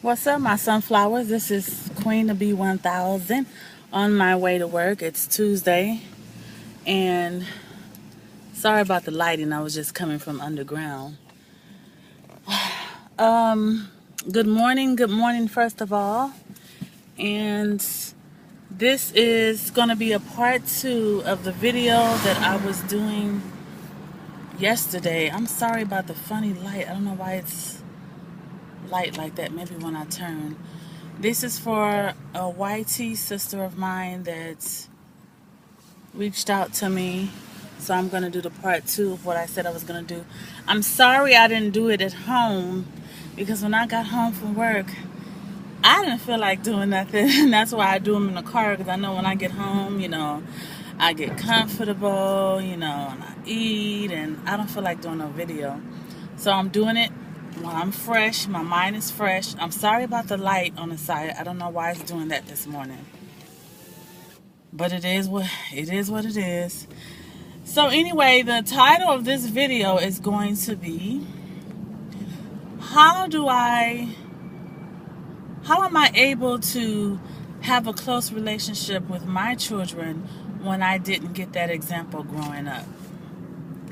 What's up, my sunflowers? This is Queen of B1000 on my way to work. It's Tuesday, and sorry about the lighting. I was just coming from underground. Um, good morning, first of all. And this is going to be a part two of the video that I was doing yesterday. I'm sorry about the funny light. I don't know why it's light like that. Maybe when I turn. This is for a YT sister of mine that reached out to me. So I'm going to do the part two of what I said I was going to do. I'm sorry I didn't do it at home because when I got home from work, I didn't feel like doing nothing. And that's why I do them in the car, because I know when I get home, I get comfortable, and I eat, and I don't feel like doing no video. So I'm doing it when I'm fresh. My mind is fresh. I'm sorry about the light on the side. I don't know why it's doing that this morning. But it is what it is. So anyway, the title of this video is going to be how am I able to have a close relationship with my children when I didn't get that example growing up?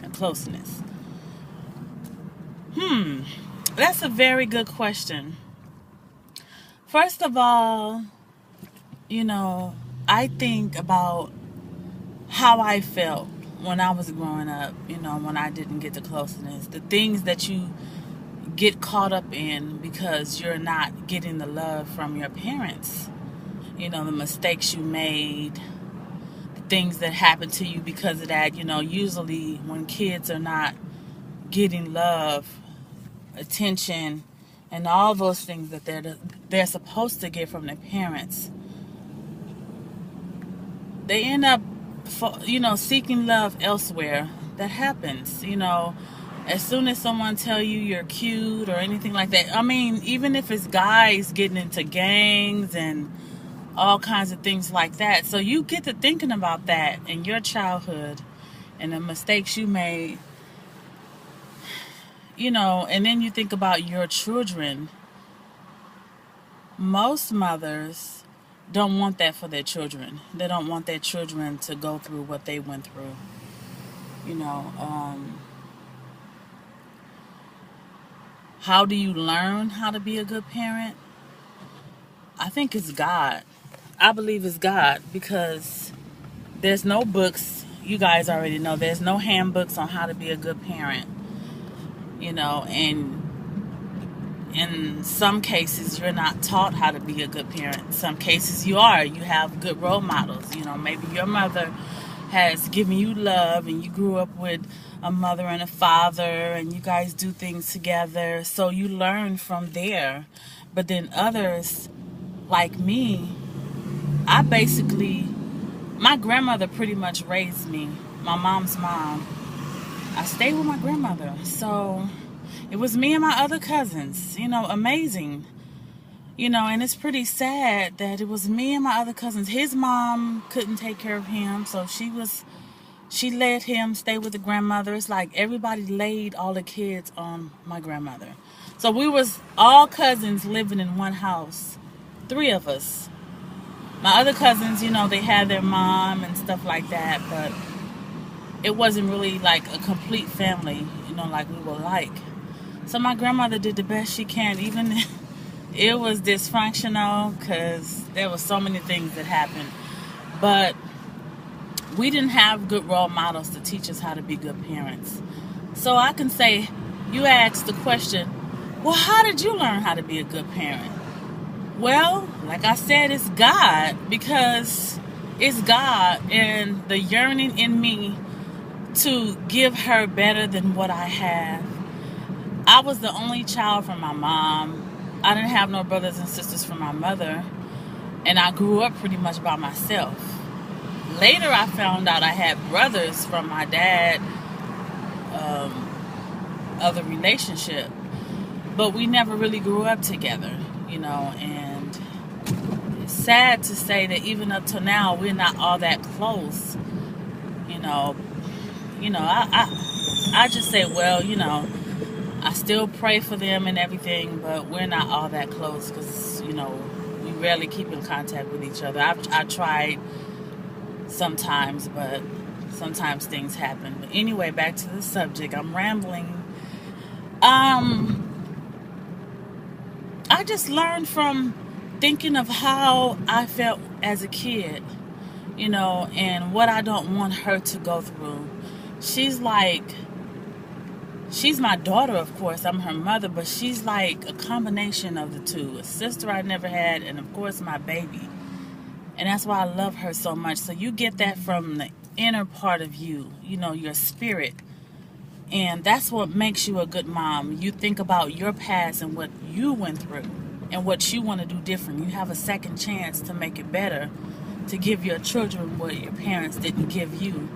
A closeness. That's a very good question. First of all, I think about how I felt when I was growing up, when I didn't get the closeness. The things that you get caught up in because you're not getting the love from your parents. The mistakes you made, the things that happened to you because of that. Usually when kids are not getting love, attention, and all those things that they're supposed to get from their parents, they end up seeking love elsewhere. That happens. As soon as someone tell you you're cute or anything like that, I mean, even if it's guys getting into gangs and all kinds of things like that, so you get to thinking about that in your childhood and the mistakes you made, and then you think about your children. Most mothers don't want that for their children. They don't want their children to go through what they went through. How do you learn how to be a good parent? I think it's God. I believe it's God, because there's no books. You guys already know there's no handbooks on how to be a good parent. And in some cases you're not taught how to be a good parent. In some cases you are. You have good role models. Maybe your mother has given you love and you grew up with a mother and a father and you guys do things together, so you learn from there. But then others, like me, my grandmother pretty much raised me, my mom's mom. I stayed with my grandmother, so it was me and my other cousins, amazing. And it's pretty sad that it was me and my other cousins. His mom couldn't take care of him, so she let him stay with the grandmother. It's like everybody laid all the kids on my grandmother. So we was all cousins living in one house, 3 of us. My other cousins, they had their mom and stuff like that, but it wasn't really like a complete family, like we were like. So my grandmother did the best she can, even it was dysfunctional because there were so many things that happened. But we didn't have good role models to teach us how to be good parents. So I can say, you asked the question, well, how did you learn how to be a good parent? Well, like I said, it's God, because it's God and the yearning in me to give her better than what I have. I was the only child from my mom. I didn't have no brothers and sisters from my mother, and I grew up pretty much by myself. Later, I found out I had brothers from my dad, other relationship, but we never really grew up together, and it's sad to say that even up till now, we're not all that close, I just say, well, I still pray for them and everything, but we're not all that close because, you know, we rarely keep in contact with each other. I tried sometimes, but sometimes things happen. But anyway, back to the subject. I'm rambling. I just learned from thinking of how I felt as a kid, you know, and what I don't want her to go through. She's my daughter, of course. I'm her mother, but she's like a combination of the two. A sister I never had, and of course my baby. And that's why I love her so much. So you get that from the inner part of you, you know, your spirit. And that's what makes you a good mom. You think about your past and what you went through and what you want to do different. You have a second chance to make it better, to give your children what your parents didn't give you.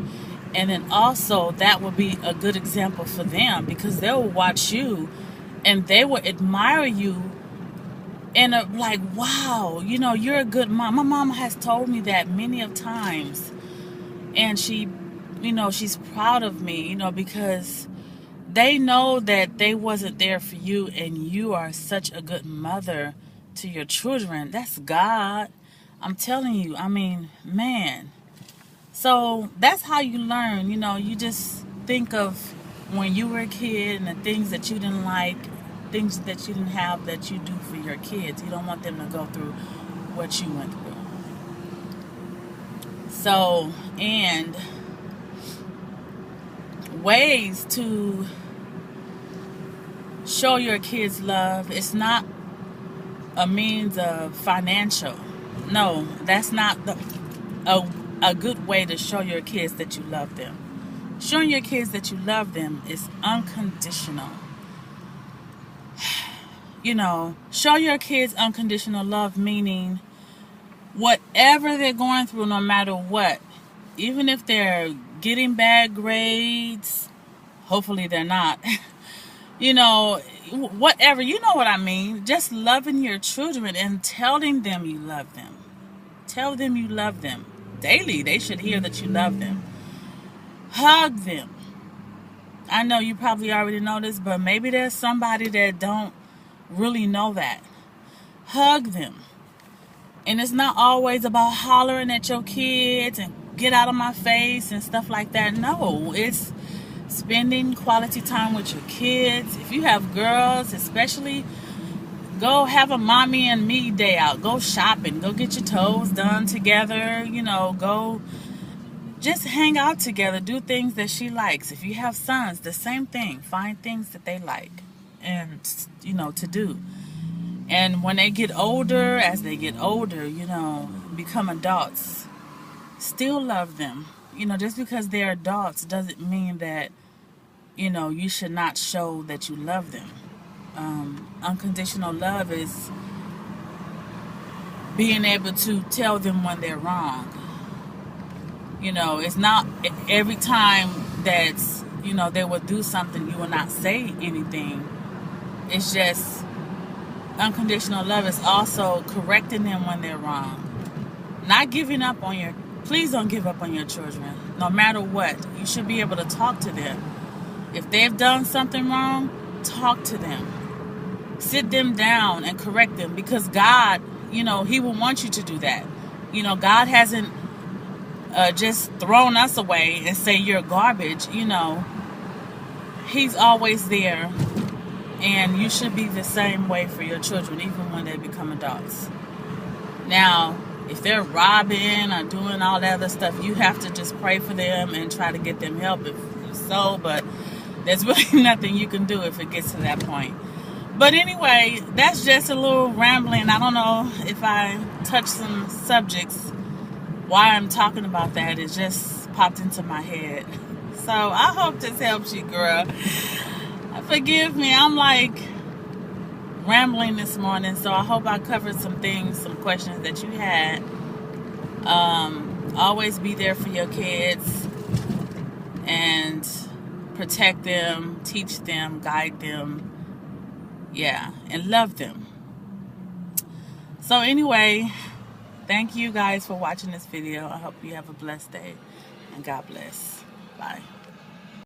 And then also that will be a good example for them, because they will watch you and they will admire you and like, wow, you know, you're a good mom. My mom has told me that many of times. And she, you know, she's proud of me, you know, because they know that they wasn't there for you, and you are such a good mother to your children. That's God. I'm telling you, I mean, man. So that's how you learn, you know, you just think of when you were a kid and the things that you didn't like, things that you didn't have that you do for your kids. You don't want them to go through what you went through. So, and ways to show your kids love. It's not a means of financial. No, that's not a good way to show your kids that you love them. Showing your kids that you love them is unconditional. You know, show your kids unconditional love, meaning whatever they're going through, no matter what, even if they're getting bad grades, hopefully they're not, you know, whatever, you know what I mean, just loving your children and telling them you love them. Tell them you love them daily. They should hear that you love them. Hug them. I know you probably already know this, but maybe there's somebody that don't really know that. Hug them. And it's not always about hollering at your kids and get out of my face and stuff like that. No, it's spending quality time with your kids. If you have girls, especially, go have a mommy and me day out. Go shopping. Go get your toes done together. You know, go just hang out together. Do things that she likes. If you have sons, the same thing. Find things that they like and, you know, to do. And when they get older, as they get older, you know, become adults, still love them. You know, just because they're adults doesn't mean that, you know, you should not show that you love them. Unconditional love is being able to tell them when they're wrong. You know, it's not every time that's, you know, they will do something, you will not say anything. It's just unconditional love is also correcting them when they're wrong. Not giving up on your, please don't give up on your children. No matter what, you should be able to talk to them. If they've done something wrong, talk to them. Sit them down and correct them, because God, you know, He will want you to do that. You know, God hasn't just thrown us away and say you're garbage. You know, He's always there. And you should be the same way for your children, even when they become adults. Now, if they're robbing or doing all that other stuff, you have to just pray for them and try to get them help if so. But there's really nothing you can do if it gets to that point. But anyway, that's just a little rambling. I don't know if I touched some subjects. Why I'm talking about that, it just popped into my head. So I hope this helps you, girl. Forgive me, I'm like rambling this morning, so I hope I covered some things, some questions that you had. Always be there for your kids and protect them, teach them, guide them, yeah, and love them. So anyway, thank you guys for watching this video. I hope you have a blessed day, and God bless. Bye.